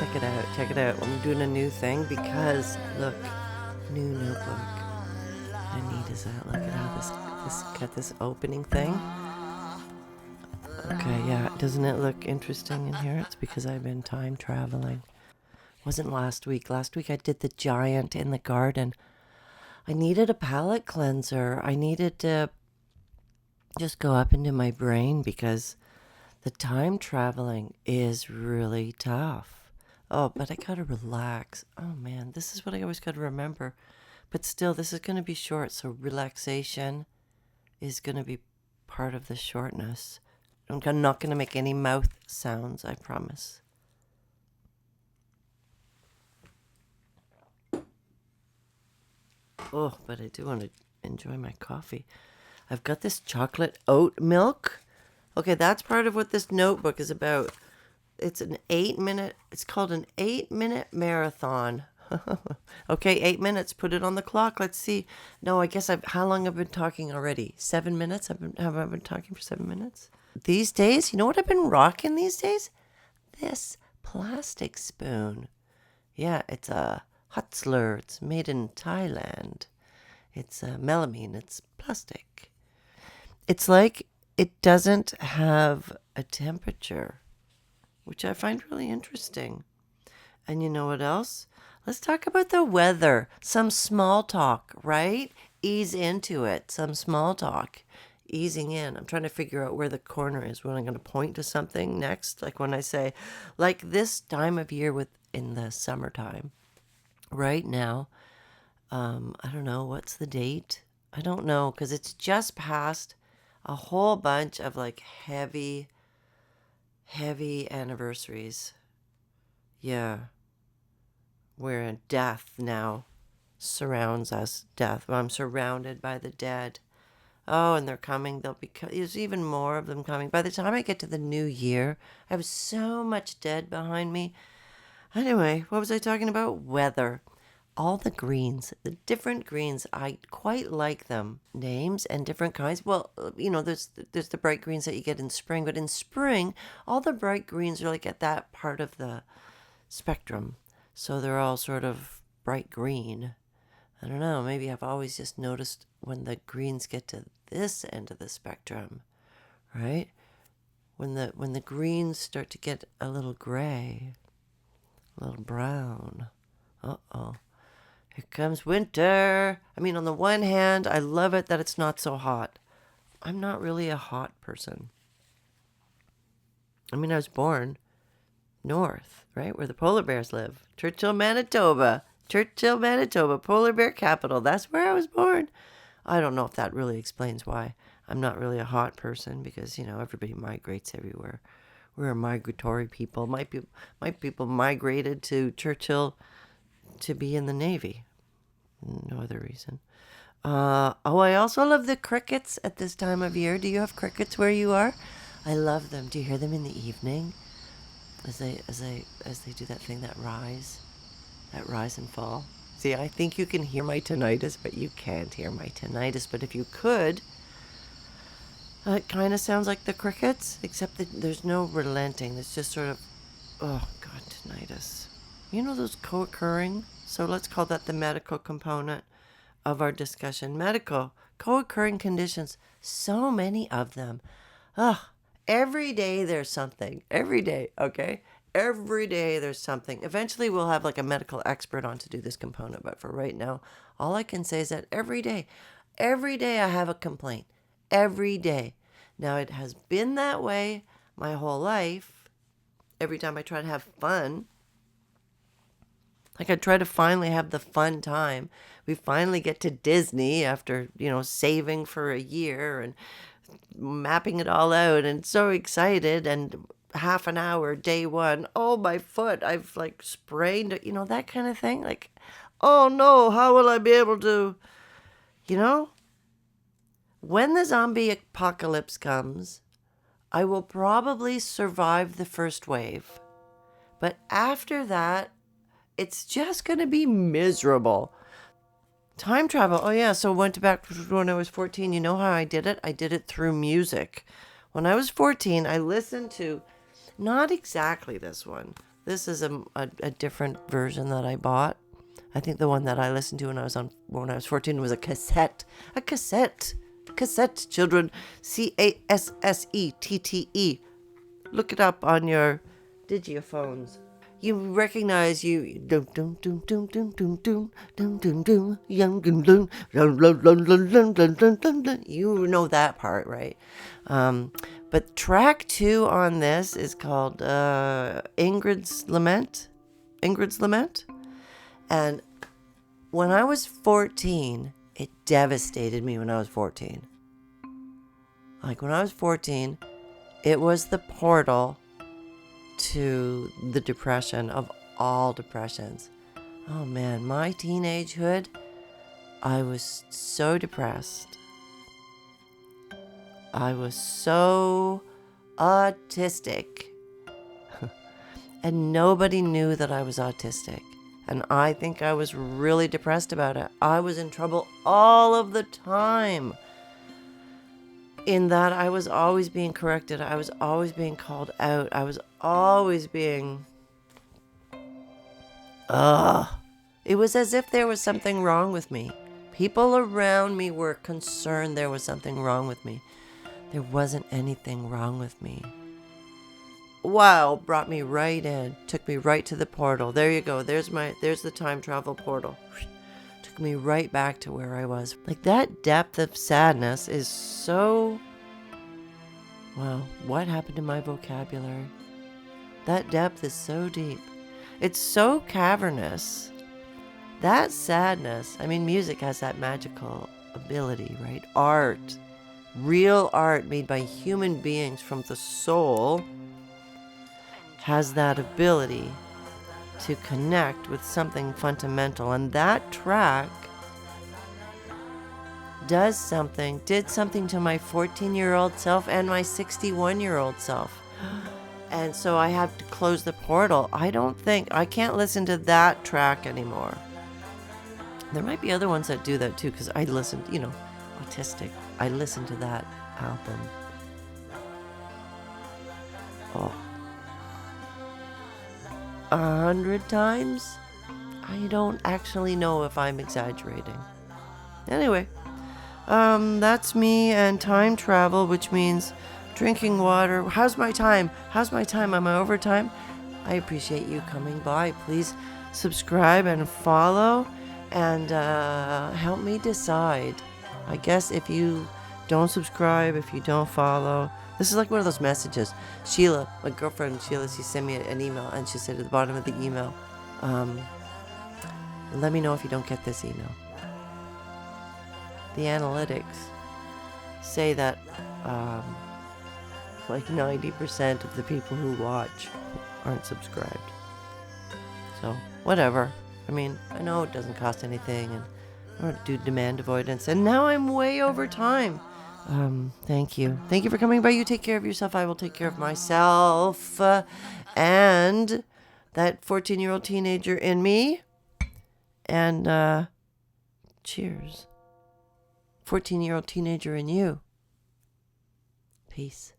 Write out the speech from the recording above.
Check it out. Check it out. I'm doing a new thing because, look, new notebook. How neat is that? Look at how this got this opening thing. Okay, yeah. Doesn't it look interesting in here? It's because I've been time traveling. Wasn't last week. Last week I did the giant in the garden. I needed a palate cleanser. I needed to just go up into my brain because the time traveling is really tough. Oh, but I gotta relax. Oh man, this is what I always gotta remember. But still, this is gonna be short, so relaxation is gonna be part of the shortness. I'm not gonna make any mouth sounds, I promise. Oh, but I do want to enjoy my coffee. I've got this chocolate oat milk. Okay, that's part of what this notebook is about. It's it's called an 8-minute marathon. Okay, 8 minutes. Put it on the clock. Let's see. No, I guess how long have I been talking already? 7 minutes? Have I been talking for 7 minutes? These days, you know what I've been rocking these days? This plastic spoon. Yeah, it's a Hutzler. It's made in Thailand. It's melamine. It's plastic. It's like it doesn't have a temperature, which I find really interesting. And you know what else? Let's talk about the weather. Some small talk, right? Ease into it. Some small talk. Easing in. I'm trying to figure out where the corner is when I'm going to point to something next. Like when I say, like this time of year in the summertime, right now, I don't know, what's the date? I don't know, because it's just past a whole bunch of like heavy anniversaries. Yeah. Where death now surrounds us. Death. I'm surrounded by the dead. Oh, and they're coming. There's even more of them coming. By the time I get to the new year, I have so much dead behind me. Anyway, what was I talking about? Weather. All the greens, the different greens, I quite like them. Names and different kinds. Well, you know, there's the bright greens that you get in spring, but in spring, all the bright greens are like at that part of the spectrum. So they're all sort of bright green. I don't know, maybe I've always just noticed when the greens get to this end of the spectrum, right? When the greens start to get a little gray, a little brown. Uh-oh. Here comes winter. I mean, on the one hand, I love it that it's not so hot. I'm not really a hot person. I mean, I was born north, right, where the polar bears live. Churchill, Manitoba, polar bear capital. That's where I was born. I don't know if that really explains why I'm not really a hot person because, you know, everybody migrates everywhere. We're a migratory people. My people migrated to Churchill to be in the Navy. No other reason. I also love the crickets at this time of year. Do you have crickets where you are? I love them. Do you hear them in the evening as they do that thing, that rise and fall? See, I think you can hear my tinnitus, but you can't hear my tinnitus. But if you could, it kind of sounds like the crickets, except that there's no relenting. It's just sort of, oh God, tinnitus. You know those co-occurring? So let's call that the medical component of our discussion. Medical, co-occurring conditions. So many of them. Every day there's something. Every day, okay? Every day there's something. Eventually we'll have like a medical expert on to do this component. But for right now, all I can say is that every day I have a complaint. Every day. Now it has been that way my whole life. Every time I try to have fun, like I try to finally have the fun time. We finally get to Disney after, you know, saving for a year and mapping it all out and so excited. And half an hour, day one, oh, my foot, I've like sprained, you know, that kind of thing. Like, oh no, how will I be able to, you know? When the zombie apocalypse comes, I will probably survive the first wave. But after that, it's just going to be miserable. Time travel. Oh, yeah. So went back when I was 14. You know how I did it? I did it through music. When I was 14, I listened to, not exactly this one, This is a different version that I bought. I think the one that I listened to when I was 14 was a cassette. A cassette. Cassette, children. Cassette. Look it up on your digiphones. You recognize you dum dum dum dum dum dum dum dum dum dum young dum dum dum dum dum dum dum dum. You know that part, right? But track 2 on this is called Ingrid's Lament. Ingrid's Lament. And when I was 14, it devastated me when I was 14. Like when I was 14, it was the portal to the depression of all depressions. Oh man, my teenagehood, I was so depressed. I was so autistic. And nobody knew that I was autistic. And I think I was really depressed about it. I was in trouble all of the time. In that I was always being corrected. I was always being called out. I was always being... It was as if there was something wrong with me. People around me were concerned there was something wrong with me. There wasn't anything wrong with me. Wow, brought me right in. Took me right to the portal. There you go. There's the time travel portal. Took me right back to where I was. Like that depth of sadness is so... Wow, what happened to my vocabulary? That depth is so deep. It's so cavernous. That sadness, I mean, music has that magical ability, right? Art, real art made by human beings from the soul, has that ability to connect with something fundamental. And that track did something to my 14-year-old self and my 61-year-old self. And so I have to close the portal. I can't listen to that track anymore. There might be other ones that do that too, because I listened, Autistic. I listened to that album. Oh. 100 times? I don't actually know if I'm exaggerating. Anyway, that's me and time travel, which means drinking water. How's my time? Am I over time? I appreciate you coming by. Please subscribe and follow and help me decide. I guess if you don't subscribe, if you don't follow, this is like one of those messages. Sheila, my girlfriend Sheila, she sent me an email and she said at the bottom of the email, let me know if you don't get this email. The analytics say that like 90% of the people who watch aren't subscribed. So, whatever. I mean, I know it doesn't cost anything and I don't do demand avoidance. And now I'm way over time. Thank you. Thank you for coming by. You take care of yourself. I will take care of myself. And that 14-year-old teenager in me. And cheers. 14-year-old teenager in you. Peace.